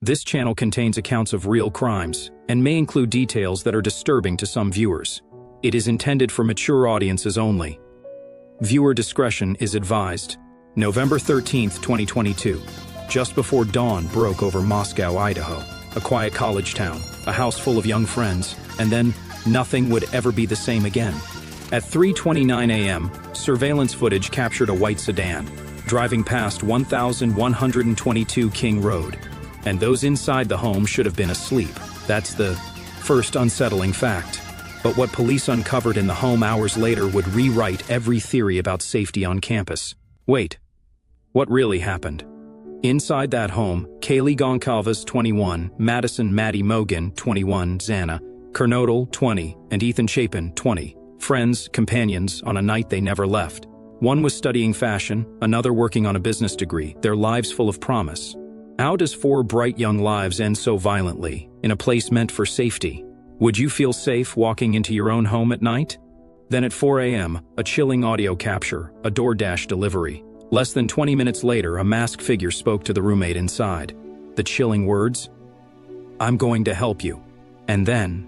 This channel contains accounts of real crimes and may include details that are disturbing to some viewers. It is intended for mature audiences only. Viewer discretion is advised. November 13th, 2022. Just before dawn broke over Moscow, Idaho, a quiet college town, a house full of young friends, and then nothing would ever be the same again. At 3:29 a.m., surveillance footage captured a white sedan driving past 1122 King Road, and those inside the home should have been asleep. That's the first unsettling fact. But what police uncovered in the home hours later would rewrite every theory about safety on campus. Wait, what really happened? Inside that home, Kaylee Goncalves, 21, Madison Maddie Mogan, 21, Xana Kernodle, 20, and Ethan Chapin, 20, friends, companions on a night they never left. One was studying fashion, another working on a business degree, their lives full of promise. How does 4 bright young lives end so violently, in a place meant for safety? Would you feel safe walking into your own home at night? Then at 4 a.m., a chilling audio capture, a DoorDash delivery. Less than 20 minutes later, a masked figure spoke to the roommate inside. The chilling words, "I'm going to help you." And then,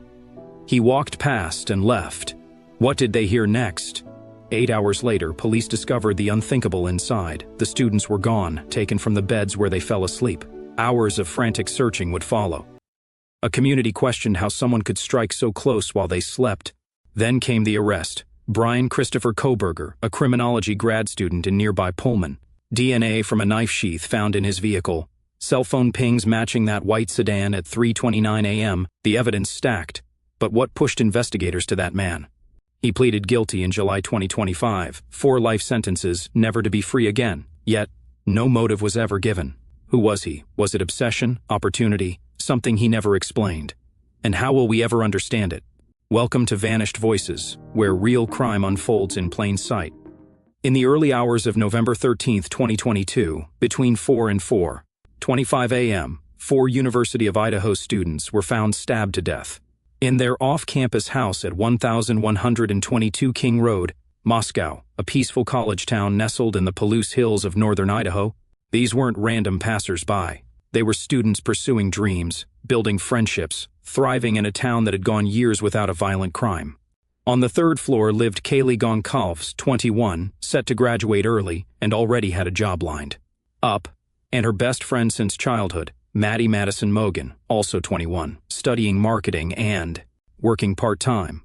he walked past and left. What did they hear next? 8 hours later, police discovered the unthinkable inside. The students were gone, taken from the beds where they fell asleep. Hours of frantic searching would follow. A community questioned how someone could strike so close while they slept. Then came the arrest. Bryan Kohberger, a criminology grad student in nearby Pullman. DNA from a knife sheath found in his vehicle. Cell phone pings matching that white sedan at 3:29 a.m. The evidence stacked. But what pushed investigators to that man? He pleaded guilty in July 2025, 4 life sentences, never to be free again. Yet, no motive was ever given. Who was he? Was it obsession, opportunity, something he never explained? And how will we ever understand it? Welcome to Vanished Voices, where real crime unfolds in plain sight. In the early hours of November 13th, 2022, between 4 and 4:25 a.m., 4 University of Idaho students were found stabbed to death in their off-campus house at 1122 King Road, Moscow, a peaceful college town nestled in the Palouse Hills of northern Idaho. These weren't random passers-by. They were students pursuing dreams, building friendships, thriving in a town that had gone years without a violent crime. On the 3rd floor lived Kaylee Goncalves, 21, set to graduate early and already had a job lined up, and her best friend since childhood, Maddie Madison Mogan, also 21, studying marketing and working part-time.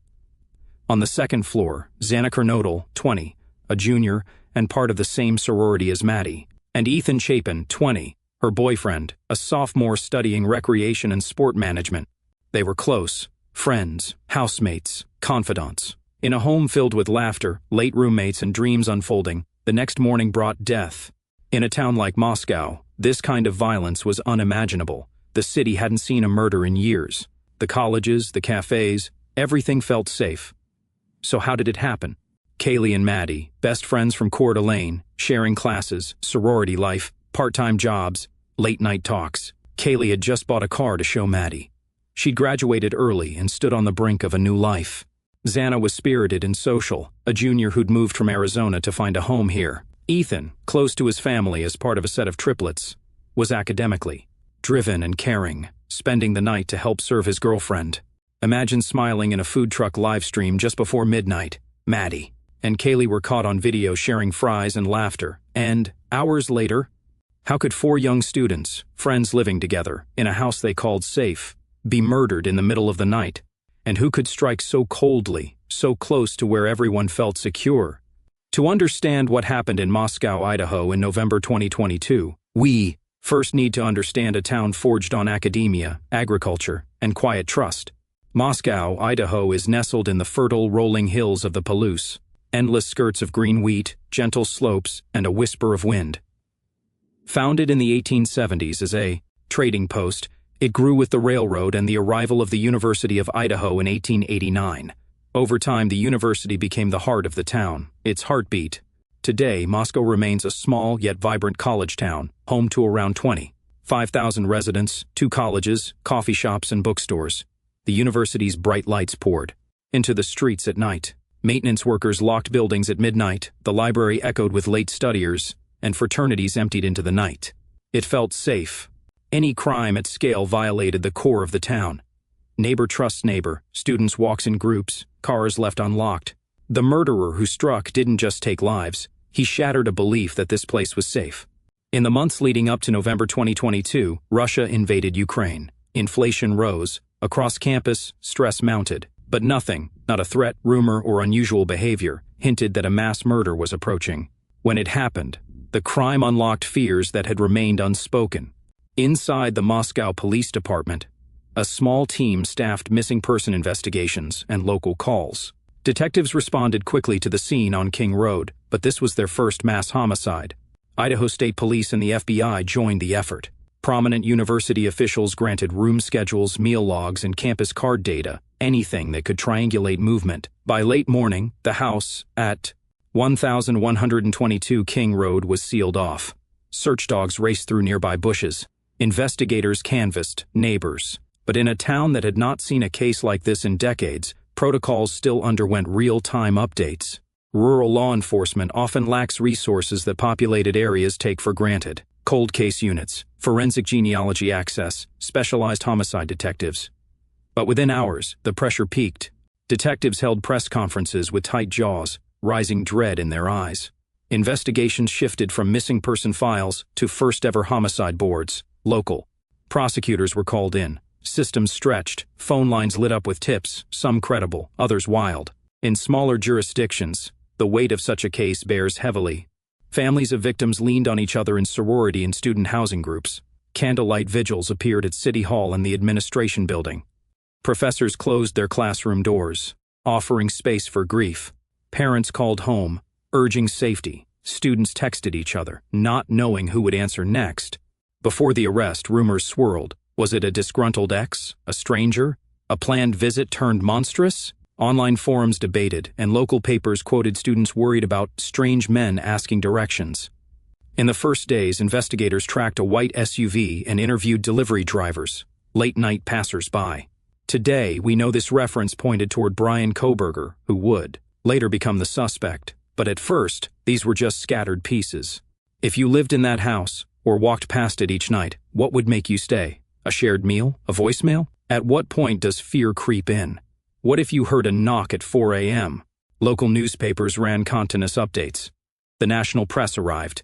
On the 2nd floor, Xana Kernodle, 20, a junior and part of the same sorority as Maddie, and Ethan Chapin, 20, her boyfriend, a sophomore studying recreation and sport management. They were close, friends, housemates, confidants. In a home filled with laughter, late roommates, and dreams unfolding, the next morning brought death. In a town like Moscow, this kind of violence was unimaginable. The city hadn't seen a murder in years. The colleges, the cafes, everything felt safe. So how did it happen? Kaylee and Maddie, best friends from Coeur d'Alene, sharing classes, sorority life, part-time jobs, late-night talks. Kaylee had just bought a car to show Maddie. She'd graduated early and stood on the brink of a new life. Xana was spirited and social, a junior who'd moved from Arizona to find a home here. Ethan, close to his family as part of a set of triplets, was academically driven and caring, spending the night to help serve his girlfriend. Imagine smiling in a food truck live stream just before midnight. Maddie and Kaylee were caught on video sharing fries and laughter. And, hours later, how could 4 young students, friends living together, in a house they called safe, be murdered in the middle of the night? And who could strike so coldly, so close to where everyone felt secure? To understand what happened in Moscow, Idaho in November 2022, we first need to understand a town forged on academia, agriculture, and quiet trust. Moscow, Idaho is nestled in the fertile rolling hills of the Palouse, endless skirts of green wheat, gentle slopes, and a whisper of wind. Founded in the 1870s as a trading post, it grew with the railroad and the arrival of the University of Idaho in 1889. Over time, the university became the heart of the town, its heartbeat. Today, Moscow remains a small yet vibrant college town, home to around 25,000 residents, 2 colleges, coffee shops, and bookstores. The university's bright lights poured into the streets at night. Maintenance workers locked buildings at midnight, the library echoed with late studiers, and fraternities emptied into the night. It felt safe, Any crime at scale violated the core of the town. Neighbor trusts neighbor, students walks in groups, cars left unlocked. The murderer who struck didn't just take lives, he shattered a belief that this place was safe. In the months leading up to November 2022, Russia invaded Ukraine. Inflation rose. Across campus, stress mounted. But nothing, not a threat, rumor, or unusual behavior, hinted that a mass murder was approaching. When it happened, the crime unlocked fears that had remained unspoken. Inside the Moscow Police Department, a small team staffed missing person investigations and local calls. Detectives responded quickly to the scene on King Road, but this was their first mass homicide. Idaho State Police and the FBI joined the effort. Prominent university officials granted room schedules, meal logs, and campus card data, anything that could triangulate movement. By late morning, the house at 1122 King Road was sealed off. Search dogs raced through nearby bushes. Investigators canvassed neighbors. But in a town that had not seen a case like this in decades, protocols still underwent real-time updates. Rural law enforcement often lacks resources that populated areas take for granted. Cold case units, forensic genealogy access, specialized homicide detectives. But within hours, the pressure peaked. Detectives held press conferences with tight jaws, rising dread in their eyes. Investigations shifted from missing person files to first-ever homicide boards, local. Prosecutors were called in. Systems stretched, phone lines lit up with tips, some credible, others wild. In smaller jurisdictions, the weight of such a case bears heavily. Families of victims leaned on each other in sorority and student housing groups. Candlelight vigils appeared at City Hall and the administration building. Professors closed their classroom doors, offering space for grief. Parents called home, urging safety. Students texted each other, not knowing who would answer next. Before the arrest, rumors swirled. Was it a disgruntled ex, a stranger, a planned visit turned monstrous? Online forums debated, and local papers quoted students worried about strange men asking directions. In the first days, investigators tracked a white SUV and interviewed delivery drivers, late-night passers-by. Today, we know this reference pointed toward Bryan Kohberger, who would later become the suspect. But at first, these were just scattered pieces. If you lived in that house, or walked past it each night, what would make you stay? A shared meal? A voicemail? At what point does fear creep in? What if you heard a knock at 4 a.m.? Local newspapers ran continuous updates. The national press arrived.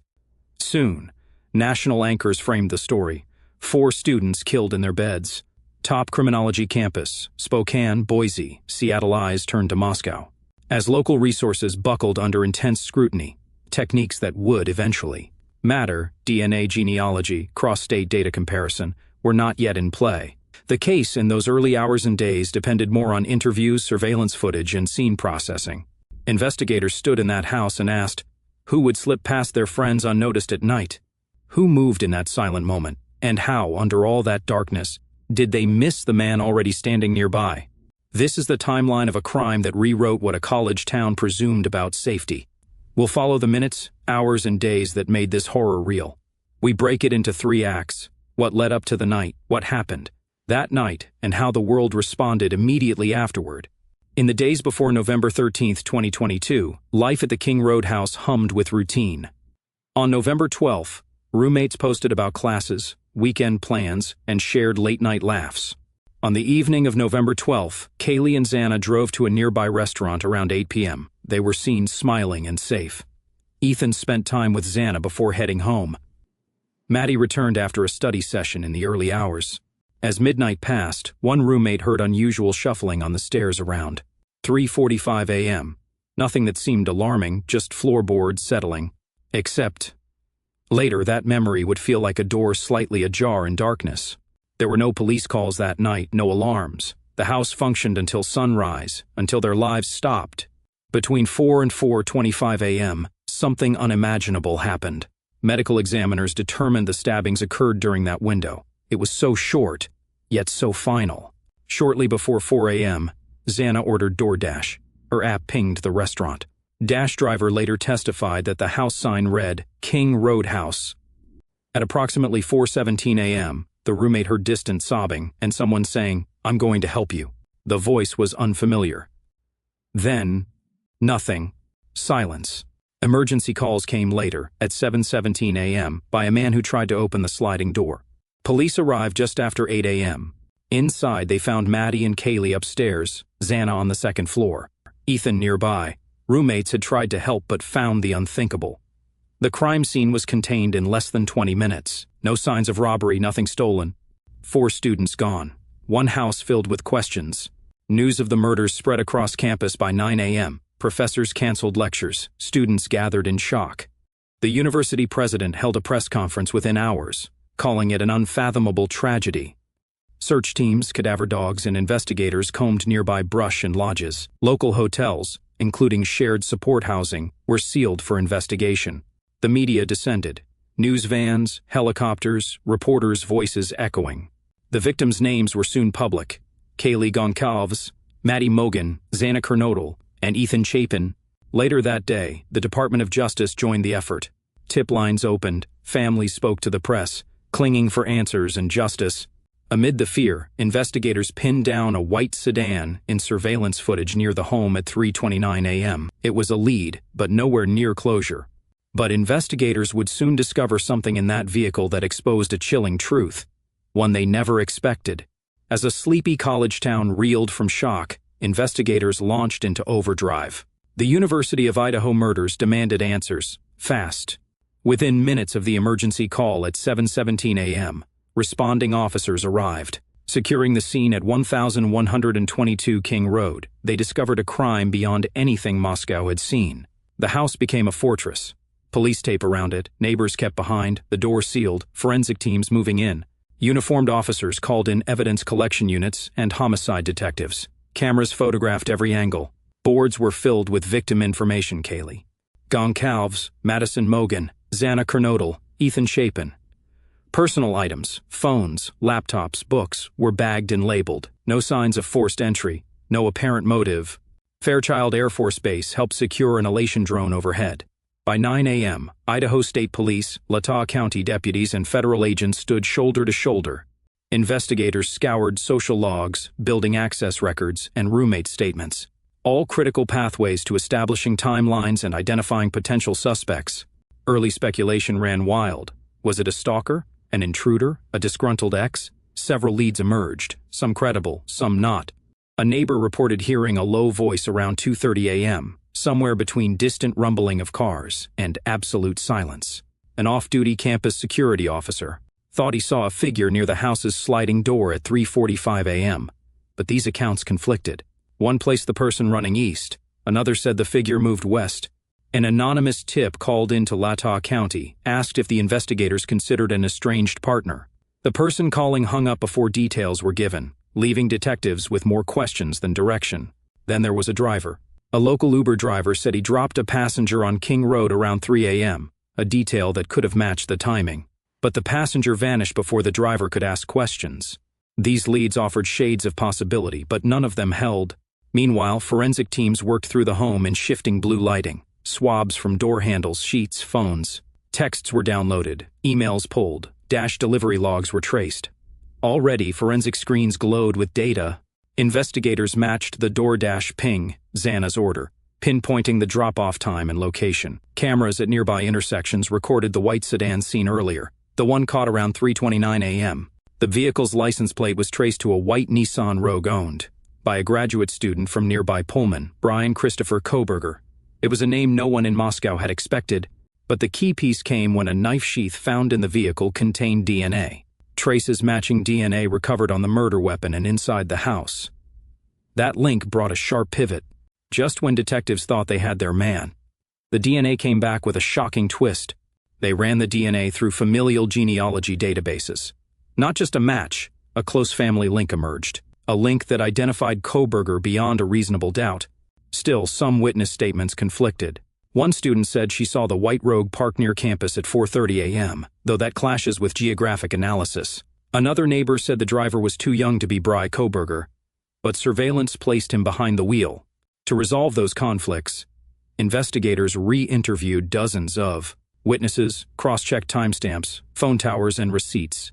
Soon, national anchors framed the story. 4 students killed in their beds. Top criminology campus, Spokane, Boise, Seattle eyes turned to Moscow. As local resources buckled under intense scrutiny, techniques that would eventually matter, DNA genealogy, cross-state data comparison, were not yet in play. The case in those early hours and days depended more on interviews, surveillance footage, and scene processing. Investigators stood in that house and asked, who would slip past their friends unnoticed at night? Who moved in that silent moment? And how, under all that darkness, did they miss the man already standing nearby? This is the timeline of a crime that rewrote what a college town presumed about safety. We'll follow the minutes, hours, and days that made this horror real. We break it into 3 acts. What led up to the night, what happened that night, and how the world responded immediately afterward. In the days before November 13, 2022, life at the King Road house hummed with routine. On November 12th, roommates posted about classes, weekend plans, and shared late-night laughs. On the evening of November 12th, Kaylee and Xana drove to a nearby restaurant around 8 p.m. They were seen smiling and safe. Ethan spent time with Xana before heading home. Maddie returned after a study session in the early hours. As midnight passed, one roommate heard unusual shuffling on the stairs around 3:45 a.m. Nothing that seemed alarming, just floorboards settling. Except, later that memory would feel like a door slightly ajar in darkness. There were no police calls that night, no alarms. The house functioned until sunrise, until their lives stopped. Between 4 and 4:25 a.m., something unimaginable happened. Medical examiners determined the stabbings occurred during that window. It was so short, yet so final. Shortly before 4 a.m., Xana ordered DoorDash. Her app pinged the restaurant. Dash driver later testified that the house sign read, King Road House. At approximately 4:17 a.m., the roommate heard distant sobbing and someone saying, I'm going to help you. The voice was unfamiliar. Then, nothing. Silence. Emergency calls came later, at 7:17 a.m., by a man who tried to open the sliding door. Police arrived just after 8 a.m. Inside, they found Maddie and Kaylee upstairs, Xana on the second floor, Ethan nearby. Roommates had tried to help but found the unthinkable. The crime scene was contained in less than 20 minutes. No signs of robbery, nothing stolen. 4 students gone. One house filled with questions. News of the murders spread across campus by 9 a.m. Professors canceled lectures. Students gathered in shock. The university president held a press conference within hours, calling it an unfathomable tragedy. Search teams, cadaver dogs, and investigators combed nearby brush and lodges. Local hotels, including shared support housing, were sealed for investigation. The media descended. News vans, helicopters, reporters' voices echoing. The victims' names were soon public. Kaylee Goncalves, Maddie Mogan, Xana Kernodle, and Ethan Chapin. Later that day, the Department of Justice joined the effort. Tip lines opened, families spoke to the press, clinging for answers and justice. Amid the fear, investigators pinned down a white sedan in surveillance footage near the home at 3:29 a.m. It was a lead, but nowhere near closure. But investigators would soon discover something in that vehicle that exposed a chilling truth, one they never expected. As a sleepy college town reeled from shock, investigators launched into overdrive. The University of Idaho murders demanded answers, fast. Within minutes of the emergency call at 7:17 a.m., responding officers arrived. Securing the scene at 1122 King Road, they discovered a crime beyond anything Moscow had seen. The house became a fortress. Police tape around it, neighbors kept behind, the door sealed, forensic teams moving in. Uniformed officers called in evidence collection units and homicide detectives. Cameras photographed every angle. Boards were filled with victim information. Kaylee Goncalves, Madison Mogan, Xana Kernodle, Ethan Chapin. Personal items, phones, laptops, books, were bagged and labeled. No signs of forced entry, no apparent motive. Fairchild Air Force Base helped secure an elation drone overhead. By 9 a.m., Idaho State Police, Latah County deputies, and federal agents stood shoulder to shoulder. Investigators scoured social logs, building access records, and roommate statements. All critical pathways to establishing timelines and identifying potential suspects. Early speculation ran wild. Was it a stalker? An intruder? A disgruntled ex? Several leads emerged, some credible, some not. A neighbor reported hearing a low voice around 2:30 a.m., somewhere between distant rumbling of cars and absolute silence. An off-duty campus security officer thought he saw a figure near the house's sliding door at 3:45 a.m., but these accounts conflicted. One placed the person running east, another said the figure moved west. An anonymous tip called into Latah County, asked if the investigators considered an estranged partner. The person calling hung up before details were given, leaving detectives with more questions than direction. Then there was a driver. A local Uber driver said he dropped a passenger on King Road around 3 a.m., a detail that could have matched the timing. But the passenger vanished before the driver could ask questions. These leads offered shades of possibility, but none of them held. Meanwhile, forensic teams worked through the home in shifting blue lighting. Swabs from door handles, sheets, phones. Texts were downloaded, emails pulled, dash delivery logs were traced. Already, forensic screens glowed with data. Investigators matched the DoorDash ping, Xana's order, pinpointing the drop-off time and location. Cameras at nearby intersections recorded the white sedan seen earlier, the one caught around 3:29 a.m. The vehicle's license plate was traced to a white Nissan Rogue owned by a graduate student from nearby Pullman, Bryan Kohberger. It was a name no one in Moscow had expected, but the key piece came when a knife sheath found in the vehicle contained DNA. Traces matching DNA recovered on the murder weapon and inside the house. That link brought a sharp pivot. Just when detectives thought they had their man, the DNA came back with a shocking twist. They ran the DNA through familial genealogy databases. Not just a match, a close family link emerged. A link that identified Kohberger beyond a reasonable doubt. Still, some witness statements conflicted. One student said she saw the white Rogue parked near campus at 4:30 a.m., though that clashes with geographic analysis. Another neighbor said the driver was too young to be Bryan Kohberger, but surveillance placed him behind the wheel. To resolve those conflicts, investigators re-interviewed dozens of witnesses, cross-checked timestamps, phone towers, and receipts.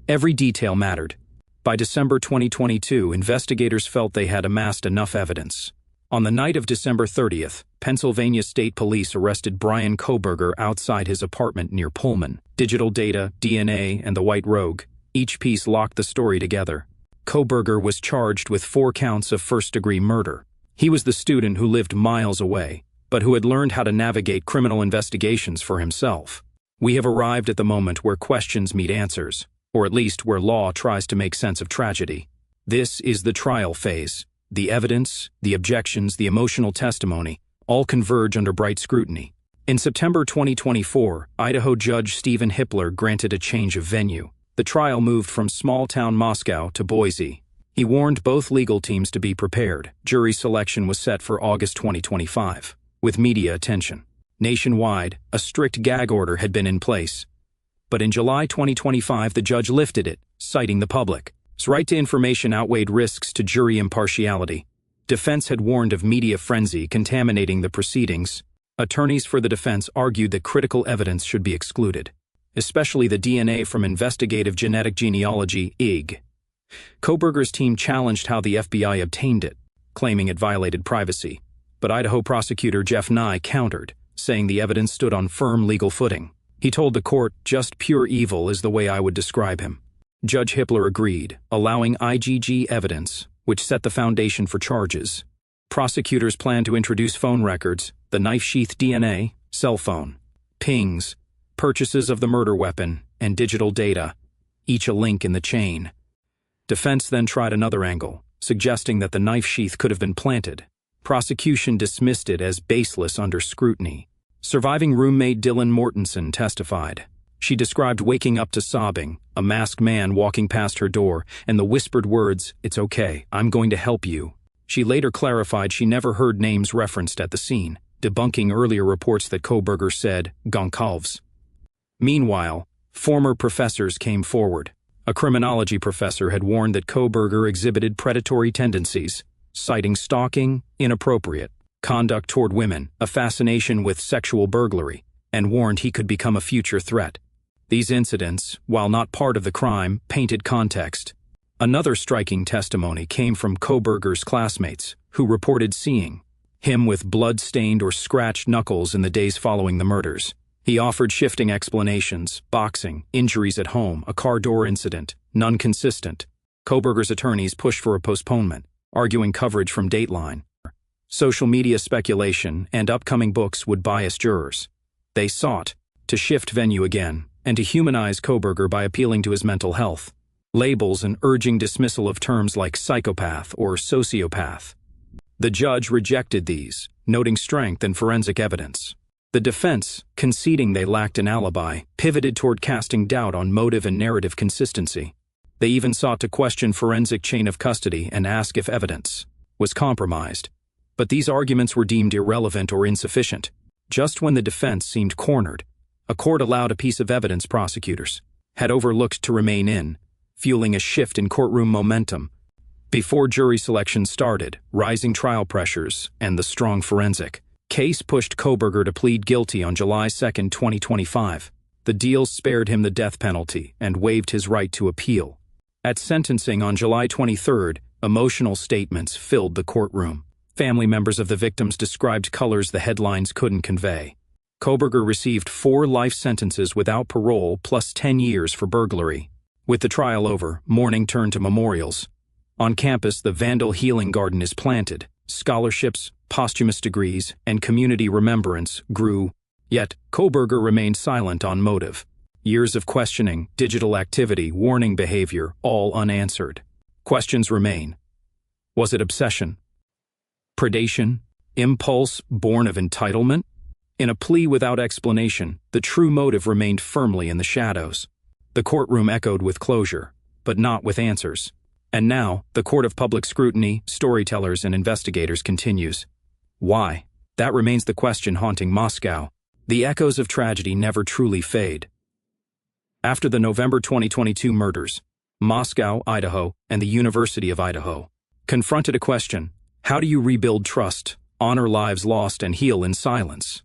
Every detail mattered. By December 2022, investigators felt they had amassed enough evidence. On the night of December 30th, Pennsylvania State Police arrested Bryan Kohberger outside his apartment near Pullman. Digital data, DNA, and the white Rogue, Each piece locked the story together. Kohberger was charged with 4 counts of first-degree murder. He was the student who lived miles away, but who had learned how to navigate criminal investigations for himself. We have arrived at the moment where questions meet answers, or at least where law tries to make sense of tragedy. This is the trial phase. The evidence, the objections, the emotional testimony, all converge under bright scrutiny. In September 2024, Idaho Judge Stephen Hippler granted a change of venue. The trial moved from small-town Moscow to Boise. He warned both legal teams to be prepared. Jury selection was set for August 2025, with media attention. Nationwide, a strict gag order had been in place. But in July 2025, the judge lifted it, citing the public's right to information outweighed risks to jury impartiality. Defense had warned of media frenzy contaminating the proceedings. Attorneys for the defense argued that critical evidence should be excluded, especially the DNA from investigative genetic genealogy, IG. Kohberger's team challenged how the FBI obtained it, claiming it violated privacy. But Idaho prosecutor Jeff Nye countered, saying the evidence stood on firm legal footing. He told the court, "Just pure evil is the way I would describe him." Judge Hippler agreed, allowing IgG evidence, which set the foundation for charges. Prosecutors plan to introduce phone records, the knife sheath DNA, cell phone, pings, purchases of the murder weapon, and digital data, each a link in the chain. Defense then tried another angle, suggesting that the knife sheath could have been planted. Prosecution dismissed it as baseless under scrutiny. Surviving roommate Dylan Mortensen testified. She described waking up to sobbing, a masked man walking past her door, and the whispered words, "It's okay, I'm going to help you." She later clarified she never heard names referenced at the scene, debunking earlier reports that Kohberger said, "Goncalves." Meanwhile, former professors came forward. A criminology professor had warned that Kohberger exhibited predatory tendencies, citing stalking, inappropriate conduct toward women, a fascination with sexual burglary, and warned he could become a future threat. These incidents, while not part of the crime, painted context. Another striking testimony came from Kohberger's classmates, who reported seeing him with blood-stained or scratched knuckles in the days following the murders. He offered shifting explanations: boxing, injuries at home, a car door incident, none consistent. Kohberger's attorneys pushed for a postponement, arguing coverage from Dateline. Social media speculation and upcoming books would bias jurors. They sought to shift venue again and to humanize Kohberger by appealing to his mental health. Labels and urging dismissal of terms like psychopath or sociopath. The judge rejected these, noting strength in forensic evidence. The defense, conceding they lacked an alibi, pivoted toward casting doubt on motive and narrative consistency. They even sought to question forensic chain of custody and ask if evidence was compromised. But these arguments were deemed irrelevant or insufficient. Just when the defense seemed cornered, a court allowed a piece of evidence prosecutors had overlooked to remain in, fueling a shift in courtroom momentum. Before jury selection started, rising trial pressures and the strong forensic case pushed Kohberger to plead guilty on July 2, 2025. The deal spared him the death penalty and waived his right to appeal. At sentencing on July 23, emotional statements filled the courtroom. Family members of the victims described colors the headlines couldn't convey. Kohberger received 4 life sentences without parole plus 10 years for burglary. With the trial over, mourning turned to memorials. On campus, the Vandal Healing Garden is planted. Scholarships, posthumous degrees, and community remembrance grew. Yet, Kohberger remained silent on motive. Years of questioning, digital activity, warning behavior, all unanswered. Questions remain. Was it obsession? Predation? Impulse born of entitlement? In a plea without explanation, the true motive remained firmly in the shadows. The courtroom echoed with closure, but not with answers. And now, the court of public scrutiny, storytellers, and investigators continues. Why? That remains the question haunting Moscow. The echoes of tragedy never truly fade. After the November 2022 murders, Moscow, Idaho, and the University of Idaho confronted a question: how do you rebuild trust, honor lives lost, and heal in silence?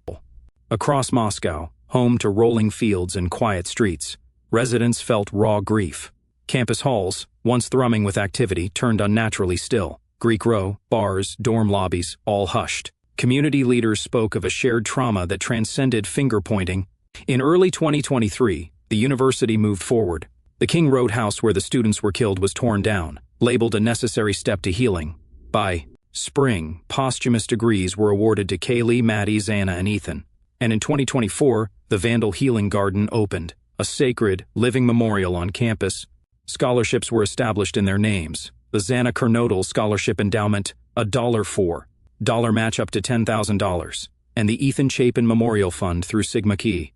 Across Moscow, home to rolling fields and quiet streets, residents felt raw grief. Campus halls, once thrumming with activity, turned unnaturally still. Greek row, bars, dorm lobbies, all hushed. Community leaders spoke of a shared trauma that transcended finger-pointing. In early 2023, the university moved forward. The King Road house where the students were killed was torn down, labeled a necessary step to healing. By spring, posthumous degrees were awarded to Kaylee, Maddie, Xana, and Ethan. And in 2024, the Vandal Healing Garden opened, a sacred, living memorial on campus. Scholarships were established in their names. The Xana Kernodle Scholarship Endowment, $4 match up to $10,000, and the Ethan Chapin Memorial Fund through Sigma Chi.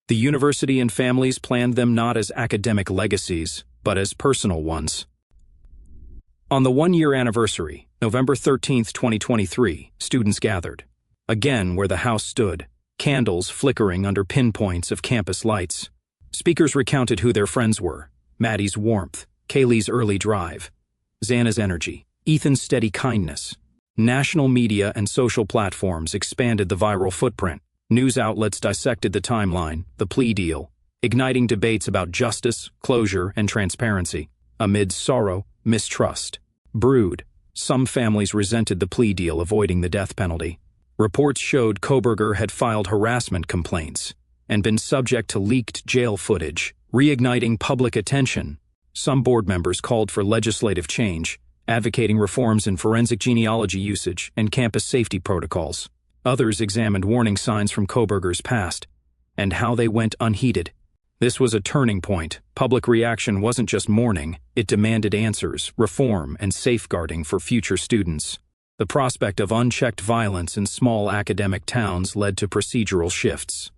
The university and families planned them not as academic legacies, but as personal ones. On the one-year anniversary, November 13, 2023, students gathered. Again where the house stood, candles flickering under pinpoints of campus lights. Speakers recounted who their friends were: Maddie's warmth, Kaylee's early drive, Xana's energy, Ethan's steady kindness. National media and social platforms expanded the viral footprint. News outlets dissected the timeline, the plea deal, igniting debates about justice, closure, and transparency. Amid sorrow, mistrust brewed. Some families resented the plea deal, avoiding the death penalty. Reports showed Kohberger had filed harassment complaints and been subject to leaked jail footage, reigniting public attention. Some board members called for legislative change, advocating reforms in forensic genealogy usage and campus safety protocols. Others examined warning signs from Kohberger's past and how they went unheeded. This was a turning point. Public reaction wasn't just mourning, it demanded answers, reform, and safeguarding for future students. The prospect of unchecked violence in small academic towns led to procedural shifts.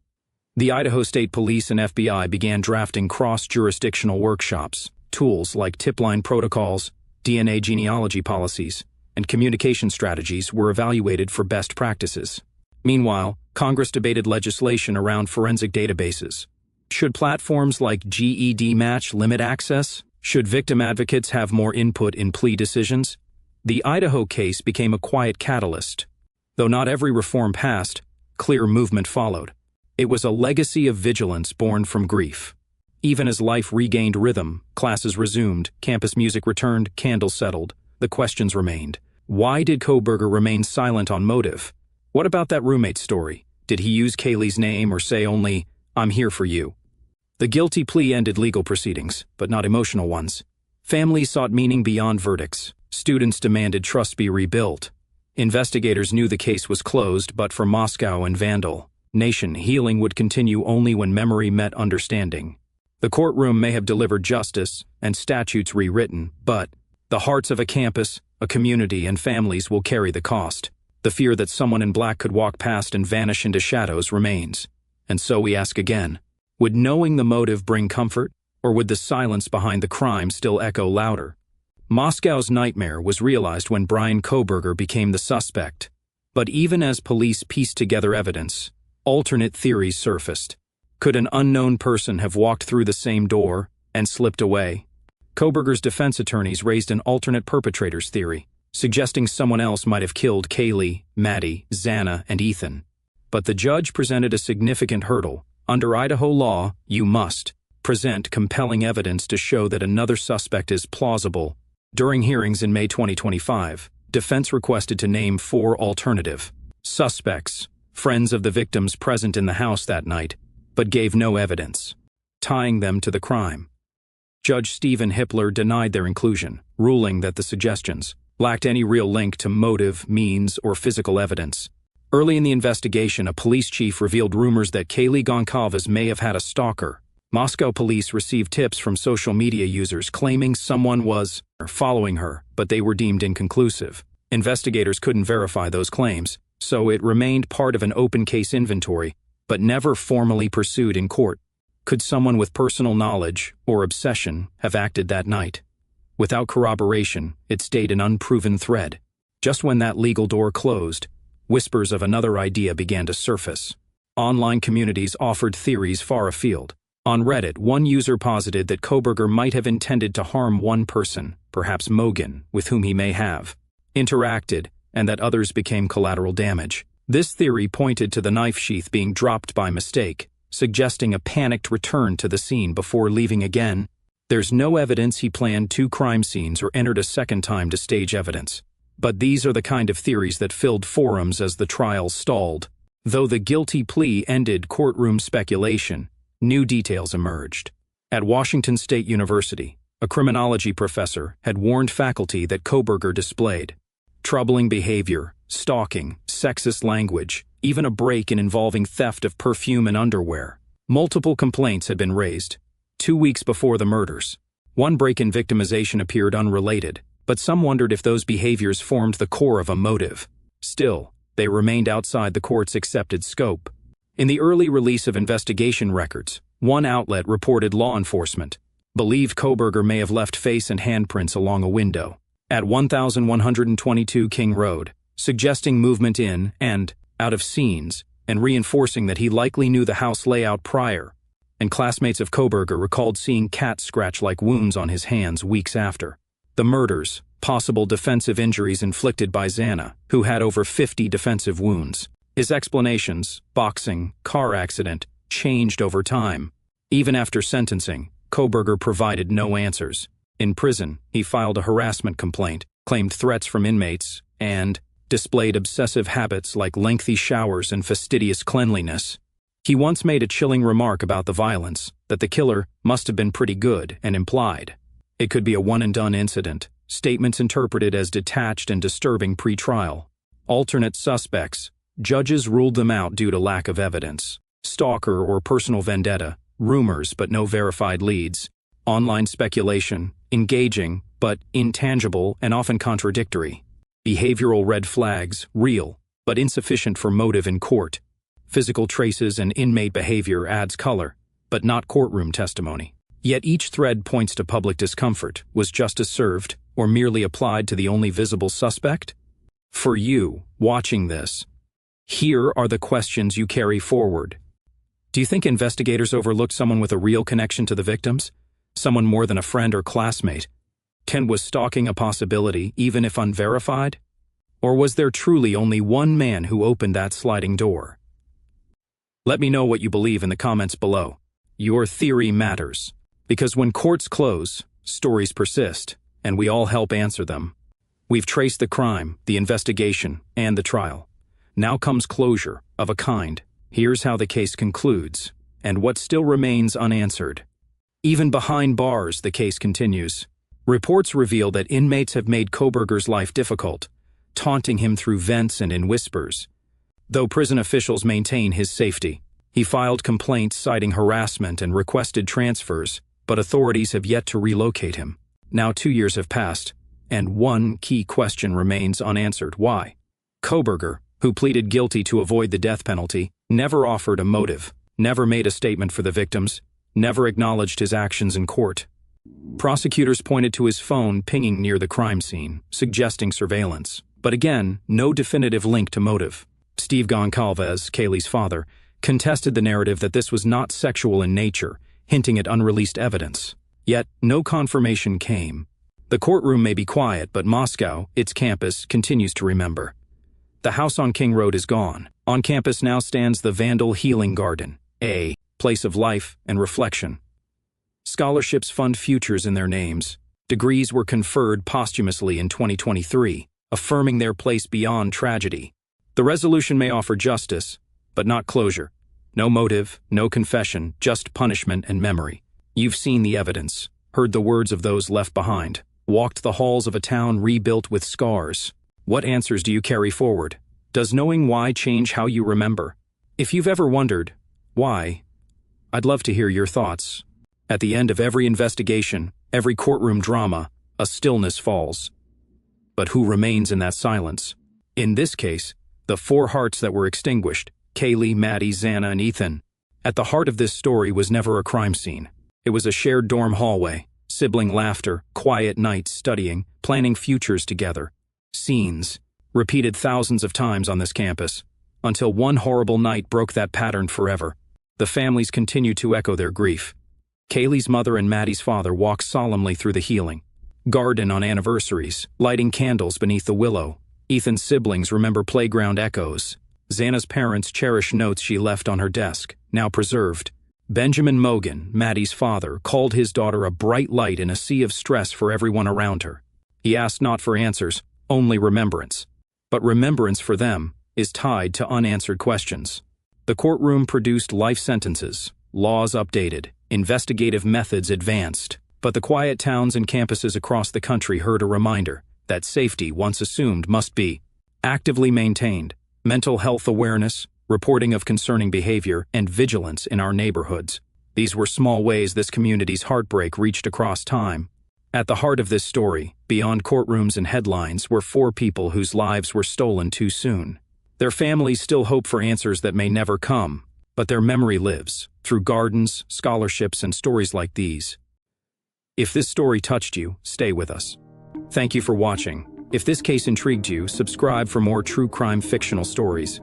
The Idaho State Police and FBI began drafting cross-jurisdictional workshops. Tools like tip-line protocols, DNA genealogy policies, and communication strategies were evaluated for best practices. Meanwhile, Congress debated legislation around forensic databases. Should platforms like GED Match limit access? Should victim advocates have more input in plea decisions? The Idaho case became a quiet catalyst. Though not every reform passed, clear movement followed. It was a legacy of vigilance born from grief. Even as life regained rhythm, classes resumed, campus music returned, candles settled, the questions remained. Why did Kohberger remain silent on motive? What about that roommate story? Did he use Kaylee's name or say only, "I'm here for you"? The guilty plea ended legal proceedings, but not emotional ones. Families sought meaning beyond verdicts. Students demanded trust be rebuilt. Investigators knew the case was closed, but for Moscow and Vandal Nation, healing would continue only when memory met understanding. The courtroom may have delivered justice and statutes rewritten, but the hearts of a campus, a community, and families will carry the cost. The fear that someone in black could walk past and vanish into shadows remains. And so we ask again, would knowing the motive bring comfort, or would the silence behind the crime still echo louder? Moscow's nightmare was realized when Bryan Kohberger became the suspect. But even as police pieced together evidence, alternate theories surfaced. Could an unknown person have walked through the same door and slipped away? Kohberger's defense attorneys raised an alternate perpetrators theory, suggesting someone else might have killed Kaylee, Maddie, Xana, and Ethan. But the judge presented a significant hurdle. Under Idaho law, you must present compelling evidence to show that another suspect is plausible. During hearings in May 2025, defense requested to name 4 alternative suspects, friends of the victims present in the house that night, but gave no evidence tying them to the crime. Judge Stephen Hippler denied their inclusion, ruling that the suggestions lacked any real link to motive, means, or physical evidence. Early in the investigation, a police chief revealed rumors that Kaylee Goncalves may have had a stalker. Moscow police received tips from social media users claiming someone was following her, but they were deemed inconclusive. Investigators couldn't verify those claims, so it remained part of an open case inventory, but never formally pursued in court. Could someone with personal knowledge or obsession have acted that night? Without corroboration, it stayed an unproven thread. Just when that legal door closed, whispers of another idea began to surface. Online communities offered theories far afield. On Reddit, one user posited that Kohberger might have intended to harm one person, perhaps Mogan, with whom he may have interacted, and that others became collateral damage. This theory pointed to the knife sheath being dropped by mistake, suggesting a panicked return to the scene before leaving again. There's no evidence he planned 2 crime scenes or entered a second time to stage evidence. But these are the kind of theories that filled forums as the trial stalled. Though the guilty plea ended courtroom speculation, new details emerged. At Washington State University, a criminology professor had warned faculty that Kohberger displayed troubling behavior, stalking, sexist language, even a break-in involving theft of perfume and underwear. Multiple complaints had been raised 2 weeks before the murders. One break-in victimization appeared unrelated, but some wondered if those behaviors formed the core of a motive. Still, they remained outside the court's accepted scope. In the early release of investigation records, one outlet reported law enforcement believed Kohberger may have left face and handprints along a window at 1122 King Road, suggesting movement in and out of scenes and reinforcing that he likely knew the house layout prior. And classmates of Kohberger recalled seeing cat scratch-like wounds on his hands weeks after. The murders, possible defensive injuries inflicted by Zana, who had over 50 defensive wounds. His explanations, boxing, car accident, changed over time. Even after sentencing, Kohberger provided no answers. In prison, he filed a harassment complaint, claimed threats from inmates, and displayed obsessive habits like lengthy showers and fastidious cleanliness. He once made a chilling remark about the violence, that the killer must have been pretty good, and implied it could be a one-and-done incident, statements interpreted as detached and disturbing pre-trial. Alternate suspects, judges ruled them out due to lack of evidence. Stalker or personal vendetta, rumors but no verified leads. Online speculation, engaging but intangible and often contradictory. Behavioral red flags, real but insufficient for motive in court. Physical traces and inmate behavior adds color, but not courtroom testimony. Yet each thread points to public discomfort. Was justice served, or merely applied to the only visible suspect? For you, watching this, here are the questions you carry forward. Do you think investigators overlooked someone with a real connection to the victims? Someone more than a friend or classmate? Was stalking a possibility, even if unverified? Or was there truly only one man who opened that sliding door? Let me know what you believe in the comments below. Your theory matters. Because when courts close, stories persist, and we all help answer them. We've traced the crime, the investigation, and the trial. Now comes closure, of a kind. Here's how the case concludes, and what still remains unanswered. Even behind bars, the case continues. Reports reveal that inmates have made Kohberger's life difficult, taunting him through vents and in whispers. Though prison officials maintain his safety, he filed complaints citing harassment and requested transfers, but authorities have yet to relocate him. Now 2 years have passed, and one key question remains unanswered. Why? Kohberger, who pleaded guilty to avoid the death penalty, never offered a motive, never made a statement for the victims, never acknowledged his actions in court. Prosecutors pointed to his phone pinging near the crime scene, suggesting surveillance. But again, no definitive link to motive. Steve Goncalves, Kaylee's father, contested the narrative that this was not sexual in nature, hinting at unreleased evidence. Yet, no confirmation came. The courtroom may be quiet, but Moscow, its campus, continues to remember. The house on King Road is gone. On campus now stands the Vandal Healing Garden, a place of life and reflection. Scholarships fund futures in their names. Degrees were conferred posthumously in 2023, affirming their place beyond tragedy. The resolution may offer justice, but not closure. No motive, no confession, just punishment and memory. You've seen the evidence, heard the words of those left behind, walked the halls of a town rebuilt with scars. What answers do you carry forward? Does knowing why change how you remember? If you've ever wondered, why? I'd love to hear your thoughts. At the end of every investigation, every courtroom drama, a stillness falls. But who remains in that silence? In this case, the 4 hearts that were extinguished, Kaylee, Maddie, Zana, and Ethan. At the heart of this story was never a crime scene. It was a shared dorm hallway, sibling laughter, quiet nights studying, planning futures together. Scenes, repeated thousands of times on this campus, until one horrible night broke that pattern forever. The families continue to echo their grief. Kaylee's mother and Maddie's father walk solemnly through the healing garden on anniversaries, lighting candles beneath the willow. Ethan's siblings remember playground echoes. Xana's parents cherish notes she left on her desk, now preserved. Benjamin Mogan, Maddie's father, called his daughter a bright light in a sea of stress for everyone around her. He asked not for answers, only remembrance. But remembrance for them is tied to unanswered questions. The courtroom produced life sentences, laws updated, Investigative methods advanced, but the quiet towns and campuses across the country heard a reminder that safety, once assumed, must be actively maintained. Mental health awareness, reporting of concerning behavior, and vigilance in our neighborhoods. These were small ways this community's heartbreak reached across time. At the heart of this story, beyond courtrooms and headlines, were 4 people whose lives were stolen too soon. Their families still hope for answers that may never come, but their memory lives, through gardens, scholarships, and stories like these. If this story touched you, stay with us. Thank you for watching. If this case intrigued you, subscribe for more true crime fictional stories.